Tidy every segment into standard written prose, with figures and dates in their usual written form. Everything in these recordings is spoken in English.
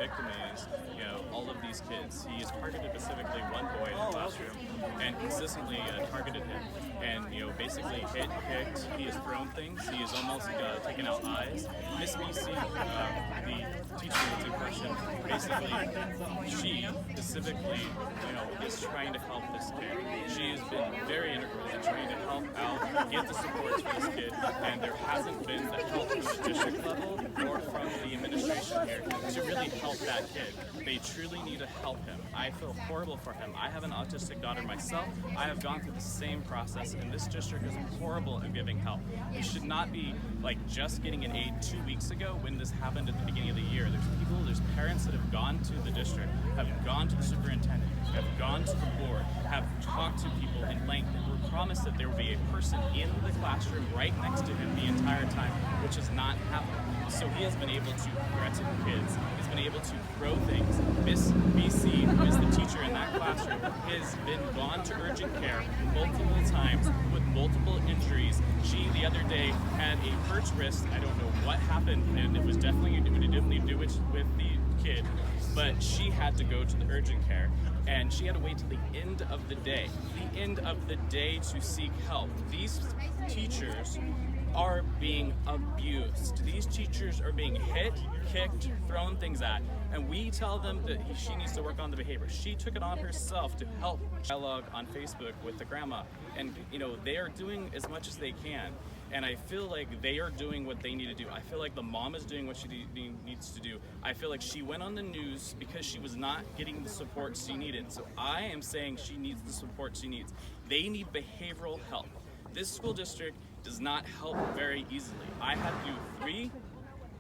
victim is, all of these kids. He has targeted specifically one boy in the classroom and consistently targeted him. And, basically hit, kicked, he has thrown things, he has almost taken out eyes. Miss BC, the teacher that's in question, basically, she specifically, is trying to help this kid. She has been very integral in trying to help out, get the supports for this kid, and there hasn't been the help from the district level or from the administration here to really help that kid. They truly need to help him. I feel horrible for him. I have an autistic daughter myself. I have gone through the same process, and this district is horrible at giving help. We should not be just getting an aid 2 weeks ago when this happened at the beginning of the year. There's parents that have gone to the district, have gone to the superintendent, have gone to the board, have talked to people in length, and were promised that there would be a person in the classroom right next to him the entire time, which has not happened. So he has been able to threaten kids, he's been able to throw things. Miss BC, who is the teacher in that classroom, has been gone to urgent care multiple times with multiple injuries. She, the other day, had a hurt wrist. I don't know what happened, and it was definitely to do it with the kid, but she had to go to the urgent care, and she had to wait till the end of the day to seek help. These teachers are being abused. These teachers are being hit, kicked, thrown things at, and we tell them that she needs to work on the behavior. She took it on herself to help dialogue on Facebook with the grandma, and they are doing as much as they can, and I feel like they are doing what they need to do. I feel like the mom is doing what she needs to do. I feel like she went on the news because she was not getting the support she needed. So I am saying she needs the support she needs. They need behavioral help. This school district does not help very easily. I had to do 3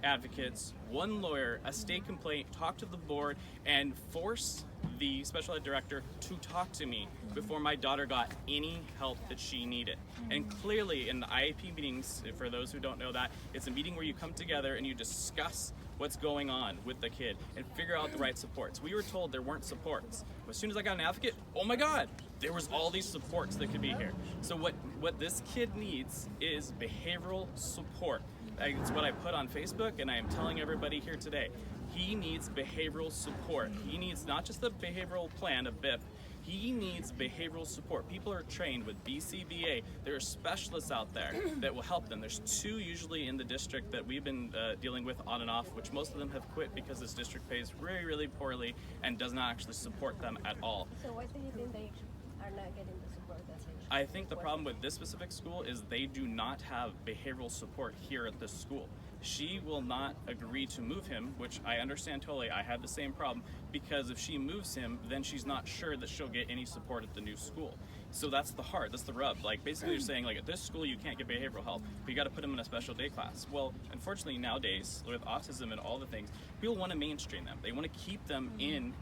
advocates, 1 lawyer, a state complaint, talk to the board, and force the special ed director to talk to me before my daughter got any help that she needed. And clearly in the IEP meetings, for those who don't know that, it's a meeting where you come together and you discuss what's going on with the kid and figure out the right supports. We were told there weren't supports. As soon as I got an advocate, oh my God, there was all these supports that could be here. So what this kid needs is behavioral support. It's what I put on Facebook, and I am telling everybody here today. He needs behavioral support. He needs not just the behavioral plan, a BIP, he needs behavioral support. People are trained with BCBA. There are specialists out there that will help them. There's 2 usually in the district that we've been dealing with on and off, which most of them have quit because this district pays really, really poorly and does not actually support them at all. So why do you think they are not getting the support that they should? I think the problem with this specific school is they do not have behavioral support here at this school. She will not agree to move him, which I understand totally. I have the same problem, because if she moves him, then she's not sure that she'll get any support at the new school. So that's the rub. Basically they're saying at this school you can't get behavioral help, but you got to put him in a special day class. Well, unfortunately nowadays with autism and all the things, people want to mainstream them. They want to keep them in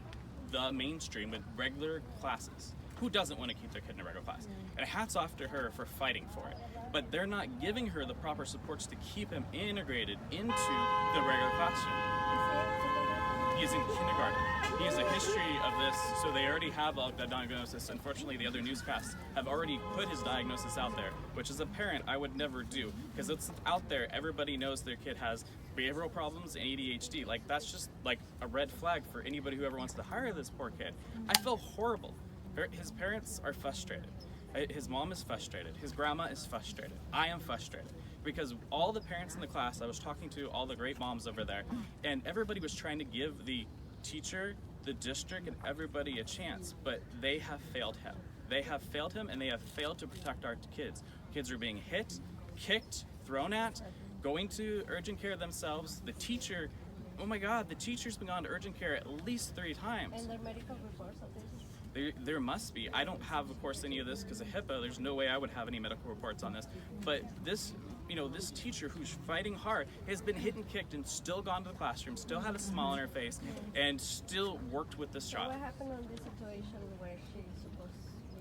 the mainstream with regular classes. Who doesn't want to keep their kid in a regular class? And hats off to her for fighting for it. But they're not giving her the proper supports to keep him integrated into the regular classroom. He is in kindergarten. He has a history of this, so they already have a diagnosis. Unfortunately, the other newscasts have already put his diagnosis out there, which as a parent, I would never do, because it's out there. Everybody knows their kid has behavioral problems and ADHD. That's just a red flag for anybody who ever wants to hire this poor kid. I feel horrible. His parents are frustrated. His mom is frustrated. His grandma is frustrated. I am frustrated because all the parents in the class, I was talking to all the great moms over there, and everybody was trying to give the teacher, the district, and everybody a chance, but they have failed him. They have failed him, and they have failed to protect our kids. Kids are being hit, kicked, thrown at, going to urgent care themselves. The teacher, oh my God, the teacher's been gone to urgent care at least 3 times. And their medical reports of this? There must be. I don't have, of course, any of this because of HIPAA. There's no way I would have any medical reports on this. But this, this teacher who's fighting hard has been hit and kicked and still gone to the classroom, still had a smile on her face, and still worked with this child. So what happened in this situation where she's supposed to be?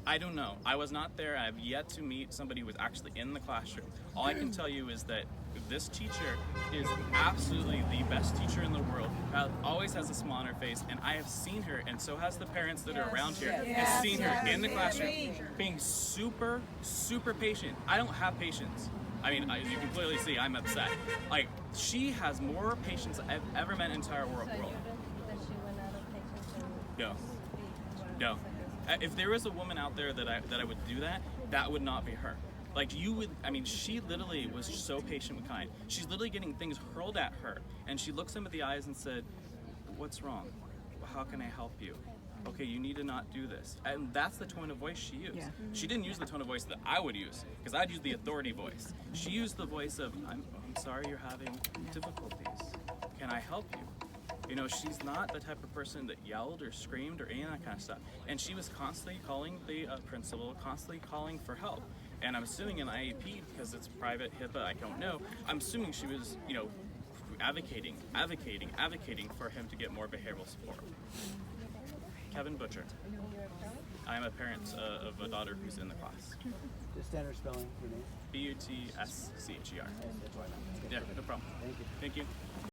I don't know. I was not there. I have yet to meet somebody who was actually in the classroom. All I can tell you is that this teacher is absolutely the best teacher in the world. Always has a smile on her face, and I have seen her, and so has the parents that are around here, have seen her in the classroom being super, super patient. I don't have patience. I mean, you can clearly see I'm upset. Like, she has more patience than I've ever met in the entire world. So you don't think that she went out of patience and No. speak? No. If there was a woman out there that I would do that, that would not be her. Like, you would, I mean, she literally was so patient and kind. She's literally getting things hurled at her, and she looks him in the eyes and said, "What's wrong? How can I help you? Okay, you need to not do this." And that's the tone of voice she used. Yeah. She didn't use the tone of voice that I would use, because I'd use the authority voice. She used the voice of, I'm sorry you're having difficulties. Can I help you? You know, she's not the type of person that yelled or screamed or any of that kind of stuff. And she was constantly calling the principal, constantly calling for help. And I'm assuming in IEP, because it's private HIPAA, I don't know, I'm assuming she was, you know, advocating for him to get more behavioral support. Kevin Butcher. You're a parent? I'm a parent of a daughter who's in the class. The standard spelling, your name? Butschcher. That's why I know. Yeah, no problem. Thank you. Thank you.